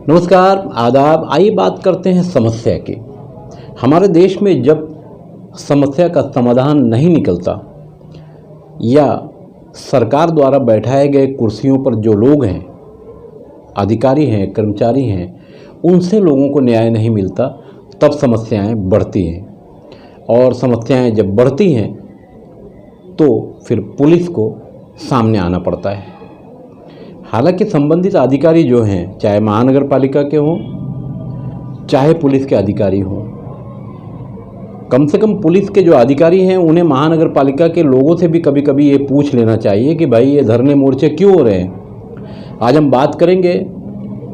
नमस्कार, आदाब। आइए बात करते हैं समस्या की। हमारे देश में जब समस्या का समाधान नहीं निकलता या सरकार द्वारा बैठाए गए कुर्सियों पर जो लोग हैं, अधिकारी हैं, कर्मचारी हैं, उनसे लोगों को न्याय नहीं मिलता, तब समस्याएं बढ़ती हैं। और समस्याएं जब बढ़ती हैं तो फिर पुलिस को सामने आना पड़ता है। हालांकि संबंधित अधिकारी जो हैं, चाहे महानगर पालिका के हों, चाहे पुलिस के अधिकारी हों, कम से कम पुलिस के जो अधिकारी हैं उन्हें महानगर पालिका के लोगों से भी कभी कभी ये पूछ लेना चाहिए कि भाई ये धरने मोर्चे क्यों हो रहे हैं। आज हम बात करेंगे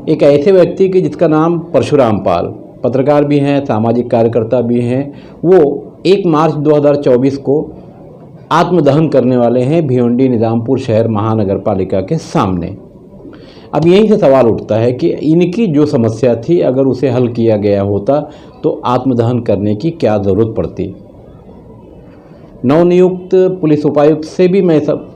एक ऐसे व्यक्ति की जिसका नाम परशुराम पाल, पत्रकार भी हैं, सामाजिक कार्यकर्ता भी हैं। वो 1 मार्च 2024 को आत्मदहन करने वाले हैं भिवंडी निजामपुर शहर महानगर पालिका के सामने। अब यहीं से सवाल उठता है कि इनकी जो समस्या थी, अगर उसे हल किया गया होता तो आत्मदहन करने की क्या ज़रूरत पड़ती। नवनियुक्त पुलिस उपायुक्त से भी मैं सब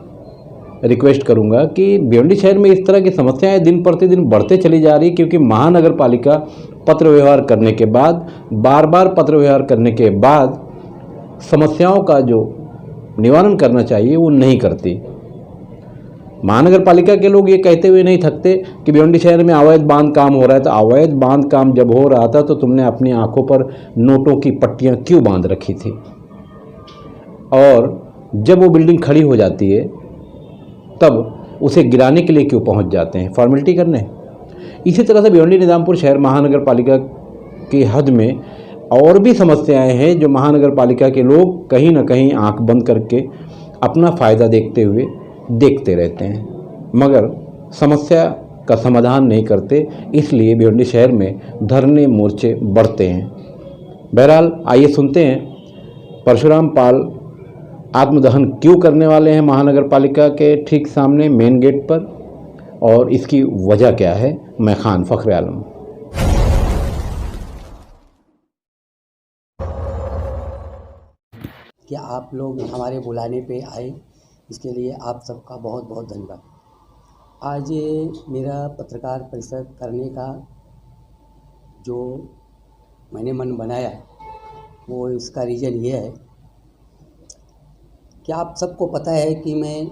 रिक्वेस्ट करूंगा कि भिवंडी शहर में इस तरह की समस्याएं दिन प्रतिदिन बढ़ते चली जा रही, क्योंकि महानगर पालिका पत्र व्यवहार करने के बाद, बार बार पत्र व्यवहार करने के बाद समस्याओं का जो निवारण करना चाहिए वो नहीं करती। महानगर पालिका के लोग ये कहते हुए नहीं थकते कि भिवंडी शहर में अवैध बांध काम हो रहा है। तो अवैध बांध काम जब हो रहा था तो तुमने अपनी आंखों पर नोटों की पट्टियां क्यों बांध रखी थी, और जब वो बिल्डिंग खड़ी हो जाती है तब उसे गिराने के लिए क्यों पहुंच जाते हैं, फॉर्मेलिटी करने। इसी तरह से भिवंडी निजामपुर शहर महानगर पालिका की हद में और भी समस्याएं हैं जो महानगर पालिका के लोग कहीं ना कहीं आंख बंद करके अपना फ़ायदा देखते हुए देखते रहते हैं, मगर समस्या का समाधान नहीं करते। इसलिए भिवंडी शहर में धरने मोर्चे बढ़ते हैं। बहरहाल आइए सुनते हैं परशुराम पाल आत्मदहन क्यों करने वाले हैं महानगर पालिका के ठीक सामने मेन गेट पर, और इसकी वजह क्या है। मैं खान फ़ख्र आलम। क्या आप लोग हमारे बुलाने पे आए, इसके लिए आप सबका बहुत बहुत धन्यवाद। आज ये मेरा पत्रकार परिषद करने का जो मैंने मन बनाया है, वो इसका रीज़न ये है कि आप सबको पता है कि मैं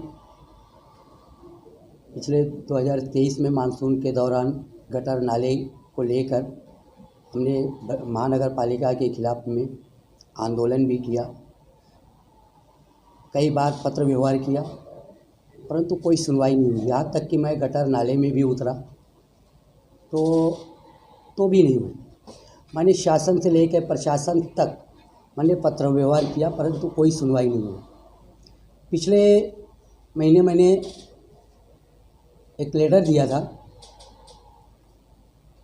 पिछले 2023 में मानसून के दौरान गटर नाले को लेकर हमने महानगर पालिका के खिलाफ में आंदोलन भी किया, कई बार पत्र व्यवहार किया, परंतु कोई सुनवाई नहीं हुई। यहाँ तक कि मैं गटर नाले में भी उतरा तो भी नहीं हुई। मैंने शासन से लेकर प्रशासन तक मैंने पत्र व्यवहार किया, परंतु कोई सुनवाई नहीं हुई। पिछले महीने मैंने एक लेटर दिया था,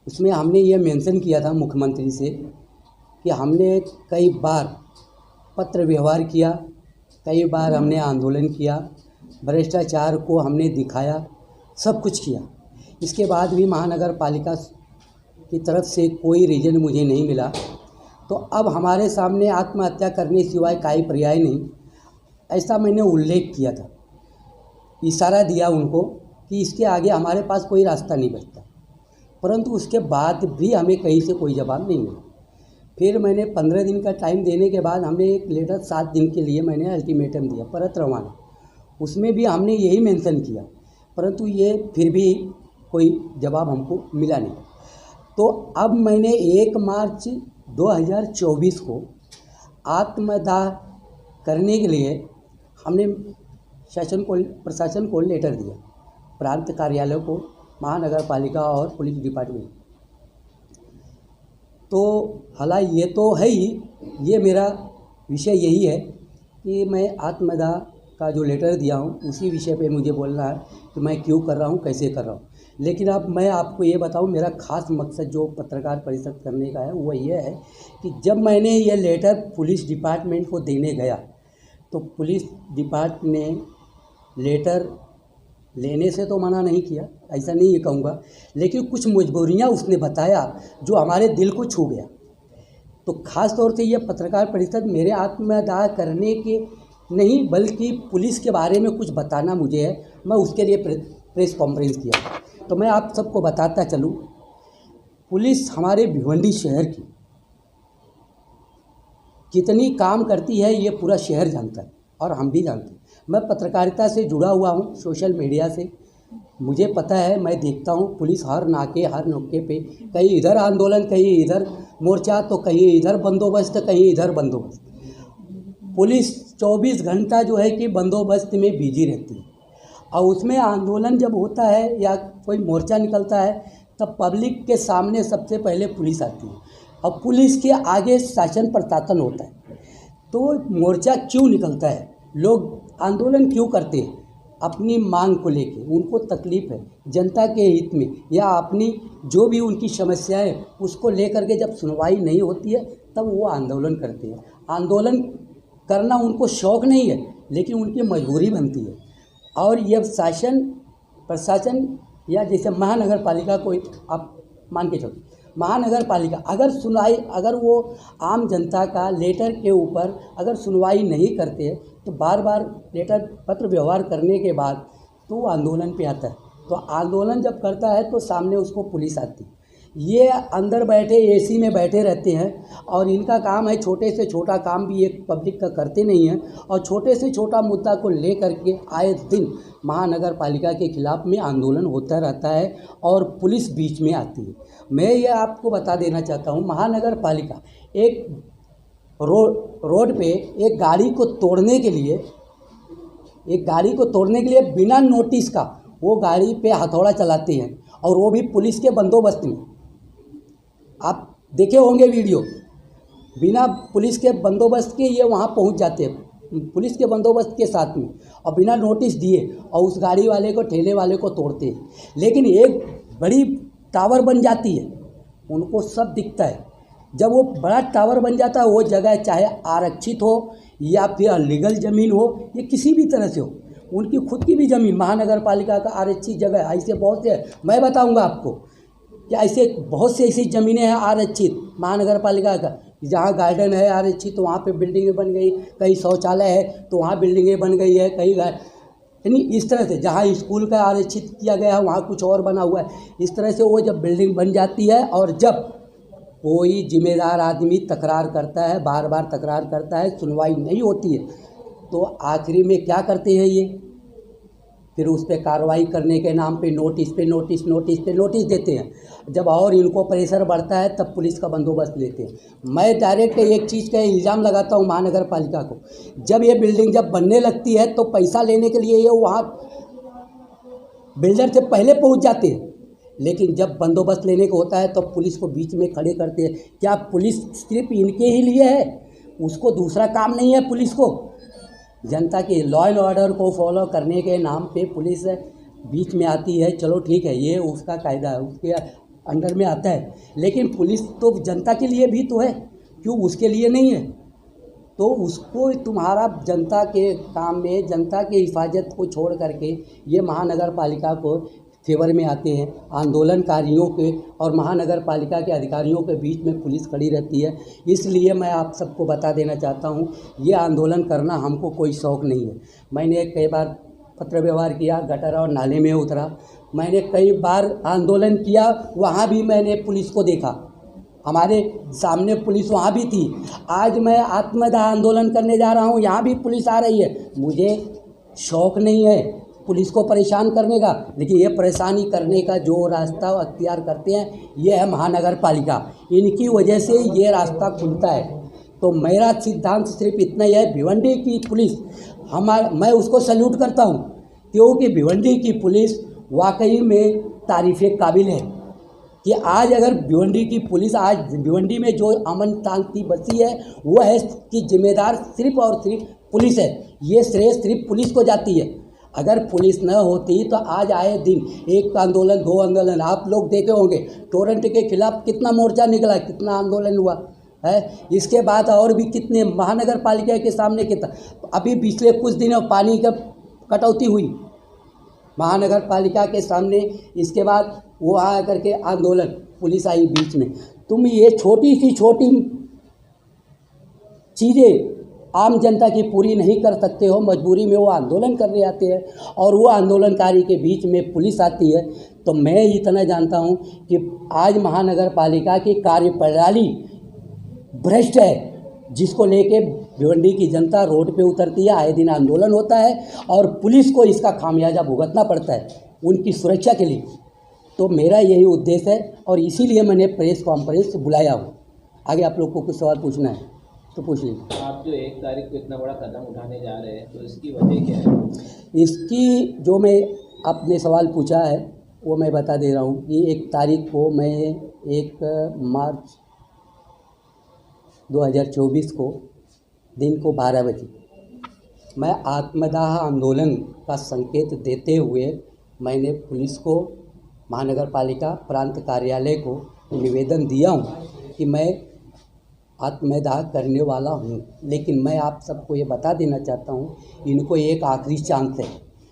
उसमें हमने ये मेंशन किया था मुख्यमंत्री से कि हमने कई बार पत्र व्यवहार किया, कई बार हमने आंदोलन किया, भ्रष्टाचार को हमने दिखाया, सब कुछ किया। इसके बाद भी महानगर पालिका की तरफ से कोई रीजन मुझे नहीं मिला। तो अब हमारे सामने आत्महत्या करने सिवाय कोई पर्याय नहीं, ऐसा मैंने उल्लेख किया था, इशारा दिया उनको कि इसके आगे हमारे पास कोई रास्ता नहीं बचता। परंतु उसके बाद भी हमें कहीं से कोई जवाब नहीं मिला। फिर मैंने 15 दिन का टाइम देने के बाद हमने एक लेटर 7 दिन के लिए मैंने अल्टीमेटम दिया, परत रवाना। उसमें भी हमने यही मेंशन किया, परंतु ये फिर भी कोई जवाब हमको मिला नहीं। तो अब मैंने 1 मार्च 2024 को आत्मदाह करने के लिए हमने प्रशासन को लेटर दिया, प्रांत कार्यालय को, महानगर पालिका और पुलिस डिपार्टमेंट। तो हालांकि ये तो है ही, ये मेरा विषय यही है कि मैं आत्मदाह का जो लेटर दिया हूँ उसी विषय पे मुझे बोलना है कि मैं क्यों कर रहा हूँ, कैसे कर रहा हूँ। लेकिन अब मैं आपको ये बताऊँ, मेरा ख़ास मकसद जो पत्रकार परिषद करने का है वो ये है कि जब मैंने ये लेटर पुलिस डिपार्टमेंट को देने गया तो पुलिस डिपार्टमेंट ने लेटर लेने से तो मना नहीं किया, ऐसा नहीं ये कहूँगा, लेकिन कुछ मजबूरियाँ उसने बताया जो हमारे दिल को छू गया। तो ख़ास तौर से ये पत्रकार परिषद मेरे आत्मदाह करने के नहीं बल्कि पुलिस के बारे में कुछ बताना मुझे है, मैं उसके लिए प्रेस कॉन्फ्रेंस किया। तो मैं आप सबको बताता चलूँ पुलिस हमारे भिवंडी शहर की कितनी काम करती है ये पूरा शहर जानता है और हम भी जानते हैं। मैं पत्रकारिता से जुड़ा हुआ हूँ, सोशल मीडिया से मुझे पता है, मैं देखता हूँ पुलिस हर नाके हर नुक्के पे, कहीं इधर आंदोलन, कहीं इधर मोर्चा, तो कहीं इधर बंदोबस्त, कहीं इधर बंदोबस्त। पुलिस 24 घंटा जो है कि बंदोबस्त में बिजी रहती है। और उसमें आंदोलन जब होता है या कोई मोर्चा निकलता है तब पब्लिक के सामने सबसे पहले पुलिस आती है और पुलिस के आगे शासन प्रशासन होता है। तो मोर्चा क्यों निकलता है, लोग आंदोलन क्यों करते हैं? अपनी मांग को लेके, उनको तकलीफ़ है जनता के हित में, या अपनी जो भी उनकी समस्याएं उसको लेकर के जब सुनवाई नहीं होती है तब वो आंदोलन करते हैं। आंदोलन करना उनको शौक़ नहीं है लेकिन उनकी मजबूरी बनती है। और यह शासन प्रशासन या जैसे महानगर पालिका को आप मान के चलो, महानगर पालिका अगर सुनवाई, अगर वो आम जनता का लेटर के ऊपर अगर सुनवाई नहीं करते तो बार बार लेटर पत्र व्यवहार करने के बाद तो वो आंदोलन पे आता है। तो आंदोलन जब करता है तो सामने उसको पुलिस आती है। ये अंदर बैठे एसी में बैठे रहते हैं और इनका काम है, छोटे से छोटा काम भी एक पब्लिक का करते नहीं हैं और छोटे से छोटा मुद्दा को ले करके आए दिन महानगर पालिका के खिलाफ में आंदोलन होता रहता है और पुलिस बीच में आती है। मैं ये आपको बता देना चाहता हूँ, महानगर पालिका एक रोड पे एक गाड़ी को तोड़ने के लिए बिना नोटिस का वो गाड़ी पे हथौड़ा चलाते हैं और वो भी पुलिस के बंदोबस्त में। आप देखे होंगे वीडियो, बिना पुलिस के बंदोबस्त के ये वहाँ पहुँच जाते हैं पुलिस के बंदोबस्त के साथ में और बिना नोटिस दिए और उस गाड़ी वाले को, ठेले वाले को तोड़ते हैं। लेकिन एक बड़ी टावर बन जाती है, उनको सब दिखता है। जब वो बड़ा टावर बन जाता है, वो जगह चाहे आरक्षित हो या फिर अनलीगल ज़मीन हो, ये किसी भी तरह से हो, उनकी खुद की भी ज़मीन महानगर पालिका का आरक्षित जगह ऐसे बहुत से, मैं बताऊंगा आपको कि ऐसे बहुत से ऐसी ज़मीनें हैं आरक्षित महानगर पालिका का, जहाँ गार्डन है आरक्षित तो वहाँ पे बिल्डिंगें बन गई, कहीं शौचालय है तो वहाँ बिल्डिंगें बन गई है, कहीं यानी इस तरह से जहाँ स्कूल का आरक्षित किया गया है वहाँ कुछ और बना हुआ है। इस तरह से वो जब बिल्डिंग बन जाती है और जब कोई जिम्मेदार आदमी तकरार करता है, बार बार तकरार करता है, सुनवाई नहीं होती है, तो आखिरी में क्या करते हैं ये, फिर उस पर कार्रवाई करने के नाम पे नोटिस देते हैं। जब और इनको प्रेशर बढ़ता है तब पुलिस का बंदोबस्त लेते हैं। मैं डायरेक्ट एक चीज़ का इल्ज़ाम लगाता हूँ महानगर पालिका को, जब ये बिल्डिंग जब बनने लगती है तो पैसा लेने के लिए ये वहाँ बिल्डर से पहले पहुँच जाते हैं, लेकिन जब बंदोबस्त लेने को होता है तो पुलिस को बीच में खड़े करते हैं। क्या पुलिस सिर्फ इनके ही लिए है? उसको दूसरा काम नहीं है पुलिस को? जनता के लॉ एंड ऑर्डर को फॉलो करने के नाम पे पुलिस बीच में आती है। चलो ठीक है, ये उसका कायदा है, उसके अंडर में आता है, लेकिन पुलिस तो जनता के लिए भी तो है, क्यों उसके लिए नहीं है? तो उसको तुम्हारा जनता के काम में, जनता की हिफाजत को छोड़ करके ये महानगर पालिका को फेवर में आते हैं। आंदोलनकारियों के और महानगर पालिका के अधिकारियों के बीच में पुलिस खड़ी रहती है। इसलिए मैं आप सबको बता देना चाहता हूँ, ये आंदोलन करना हमको कोई शौक़ नहीं है। मैंने कई बार पत्र व्यवहार किया, गटर और नाले में उतरा, मैंने कई बार आंदोलन किया, वहाँ भी मैंने पुलिस को देखा, हमारे सामने पुलिस वहाँ भी थी। आज मैं आत्मदाह आंदोलन करने जा रहा हूँ, यहाँ भी पुलिस आ रही है। मुझे शौक़ नहीं है पुलिस को परेशान करने का, लेकिन ये परेशानी करने का जो रास्ता अख्तियार करते हैं ये है महानगर पालिका, इनकी वजह से ये रास्ता खुलता है। तो मेरा सिद्धांत सिर्फ इतना ही है, भिवंडी की पुलिस मैं उसको सल्यूट करता हूँ, क्योंकि भिवंडी की पुलिस वाकई में तारीफ़ काबिल है कि आज अगर भिवंडी की पुलिस, आज भिवंडी में जो अमन शांति बसी है वो है कि जिम्मेदार सिर्फ और सिर्फ पुलिस है। ये श्रेय सिर्फ पुलिस को जाती है। अगर पुलिस न होती तो आज आए दिन एक आंदोलन, दो आंदोलन, आप लोग देखे होंगे टोरेंट के खिलाफ कितना मोर्चा निकला, कितना आंदोलन हुआ है। इसके बाद और भी कितने महानगर पालिका के सामने कितना, अभी पिछले कुछ दिनों पानी का कटौती हुई महानगर पालिका के सामने, इसके बाद वो आ करके आंदोलन, पुलिस आई बीच में। तुम ये छोटी सी छोटी चीज़ें आम जनता की पूरी नहीं कर सकते हो, मजबूरी में वो आंदोलन करने आते हैं और वो आंदोलनकारी के बीच में पुलिस आती है। तो मैं इतना जानता हूँ कि आज महानगर पालिका की कार्यप्रणाली भ्रष्ट है, जिसको लेके भिवंडी की जनता रोड पे उतरती है, आए दिन आंदोलन होता है और पुलिस को इसका खामियाजा भुगतना पड़ता है उनकी सुरक्षा के लिए। तो मेरा यही उद्देश्य है और इसीलिए मैंने प्रेस कॉन्फ्रेंस बुलाया हूँ। आगे आप लोग को कुछ सवाल पूछना है तो पूछ लीजिए। आप जो 1 तारीख को इतना बड़ा कदम उठाने जा रहे हैं, तो इसकी वजह क्या है? इसकी जो मैं आपने सवाल पूछा है वो मैं बता दे रहा हूँ कि 1 तारीख को मैं 1 मार्च 2024 को दिन को 12 बजे मैं आत्मदाह आंदोलन का संकेत देते हुए मैंने पुलिस को, महानगर पालिका प्रांत कार्यालय को निवेदन दिया हूँ कि मैं आत्मदाह करने वाला हूँ। लेकिन मैं आप सबको ये बता देना चाहता हूँ, इनको एक आखिरी चांस है।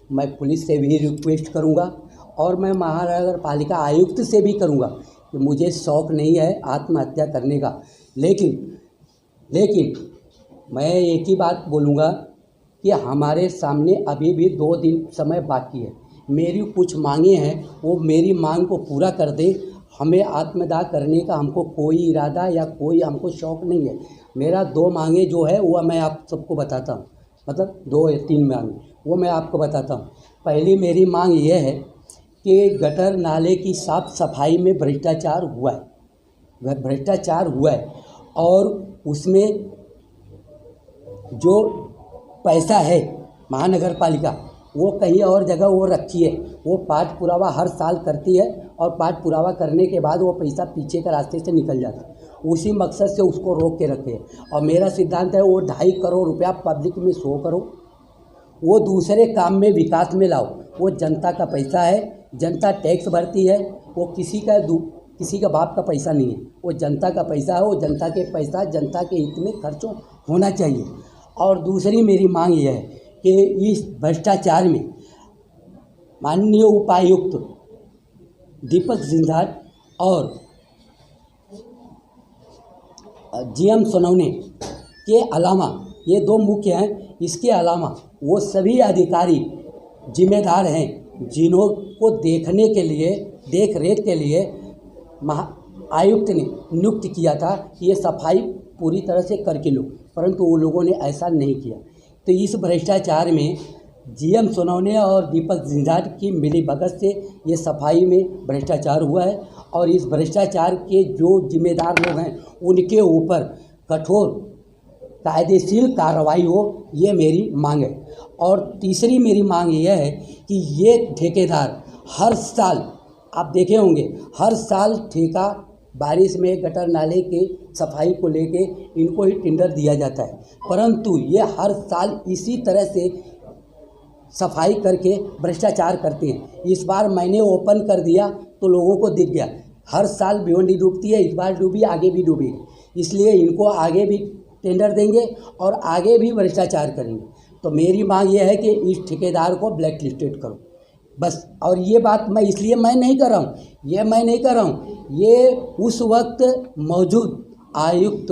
मैं पुलिस से भी रिक्वेस्ट करूँगा और मैं महानगर पालिका आयुक्त से भी करूँगा कि मुझे शौक़ नहीं है आत्महत्या करने का, लेकिन मैं एक ही बात बोलूँगा कि हमारे सामने अभी भी 2 दिन समय बाकी है। मेरी कुछ मांगे हैं, वो मेरी मांग को पूरा कर दे। हमें आत्मदाह करने का हमको कोई इरादा या कोई हमको शौक़ नहीं है। मेरा 2 मांगे जो है वो मैं आप सबको बताता हूँ, मतलब 2 या 3 मांगे वो मैं आपको बताता हूँ। पहली मेरी मांग ये है कि गटर नाले की साफ सफाई में भ्रष्टाचार हुआ है और उसमें जो पैसा है महानगर पालिका वो कहीं और जगह वो रखी है। वो पाठ पुरावा हर साल करती है और पाठ पुरावा करने के बाद वो पैसा पीछे के रास्ते से निकल जाता है। उसी मकसद से उसको रोक के रखे और मेरा सिद्धांत है वो 2.5 करोड़ रुपया पब्लिक में शो करो, वो दूसरे काम में विकास में लाओ। वो जनता का पैसा है, जनता टैक्स भरती है, वो किसी का बाप का पैसा नहीं है, वो जनता का पैसा है। वो जनता के पैसा जनता के हित में खर्च होना चाहिए। और दूसरी मेरी मांग यह है कि इस भ्रष्टाचार में माननीय उपायुक्त दीपक झंझार और जीएम सोनवने के अलावा, ये 2 मुख्य हैं, इसके अलावा वो सभी अधिकारी जिम्मेदार हैं जिन्हों को देखने के लिए, देख रेख के लिए आयुक्त ने नियुक्त किया था कि ये सफाई पूरी तरह से करके लो, परंतु वो लोगों ने ऐसा नहीं किया। तो इस भ्रष्टाचार में जीएम सोनवने और दीपक झंझार की मिलीभगत से ये सफाई में भ्रष्टाचार हुआ है और इस भ्रष्टाचार के जो जिम्मेदार लोग हैं उनके ऊपर कठोर कायदेशीर कार्रवाई हो, ये मेरी मांग है। और तीसरी मेरी मांग यह है कि ये ठेकेदार हर साल, आप देखे होंगे, हर साल ठेका बारिश में गटर नाले के सफाई को लेके इनको ही टेंडर दिया जाता है, परंतु ये हर साल इसी तरह से सफाई करके भ्रष्टाचार करते हैं। इस बार मैंने ओपन कर दिया तो लोगों को दिख गया, हर साल भिवंडी डूबती है, इस बार डूबी, आगे भी डूबेगी, इसलिए इनको आगे भी टेंडर देंगे और आगे भी भ्रष्टाचार करेंगे। तो मेरी मांग ये है कि इस ठेकेदार को ब्लैक लिस्टेड करो बस। और ये बात मैं इसलिए मैं नहीं कर रहा हूँ, ये उस वक्त मौजूद आयुक्त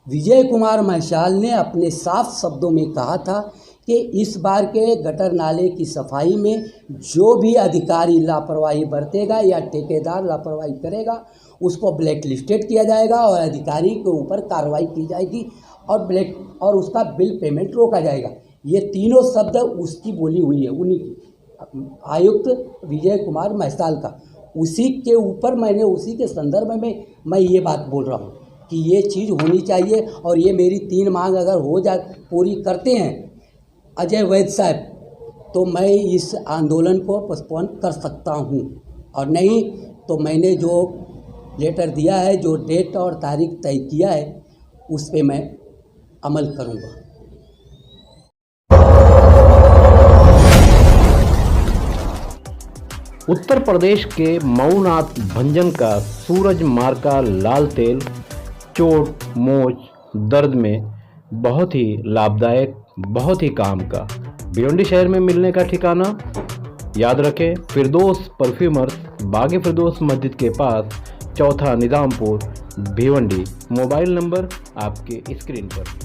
विजय कुमार महशाल ने अपने साफ शब्दों में कहा था कि इस बार के गटर नाले की सफाई में जो भी अधिकारी लापरवाही बरतेगा या ठेकेदार लापरवाही करेगा उसको ब्लैक लिस्टेड किया जाएगा और अधिकारी के ऊपर कार्रवाई की जाएगी और उसका बिल पेमेंट रोका जाएगा। ये तीनों शब्द उसकी बोली हुई है, उन्हीं की, आयुक्त विजय कुमार महसाल का। उसी के ऊपर मैंने, उसी के संदर्भ में मैं ये बात बोल रहा हूँ कि ये चीज़ होनी चाहिए। और ये मेरी 3 मांग अगर हो जाए, पूरी करते हैं अजय वैद्य साहब, तो मैं इस आंदोलन को पोस्टपोन कर सकता हूँ, और नहीं तो मैंने जो लेटर दिया है, जो डेट और तारीख तय किया है, उस पे मैं अमल करूँगा। उत्तर प्रदेश के मऊनाथ भंजन का सूरज मार्का लाल तेल चोट, मोच, दर्द में बहुत ही लाभदायक, बहुत ही काम का। भिवंडी शहर में मिलने का ठिकाना याद रखें, फिरदौस परफ्यूमर्स, बागे फिरदौस मस्जिद के पास, चौथा निजामपुर, भिवंडी। मोबाइल नंबर आपके स्क्रीन पर।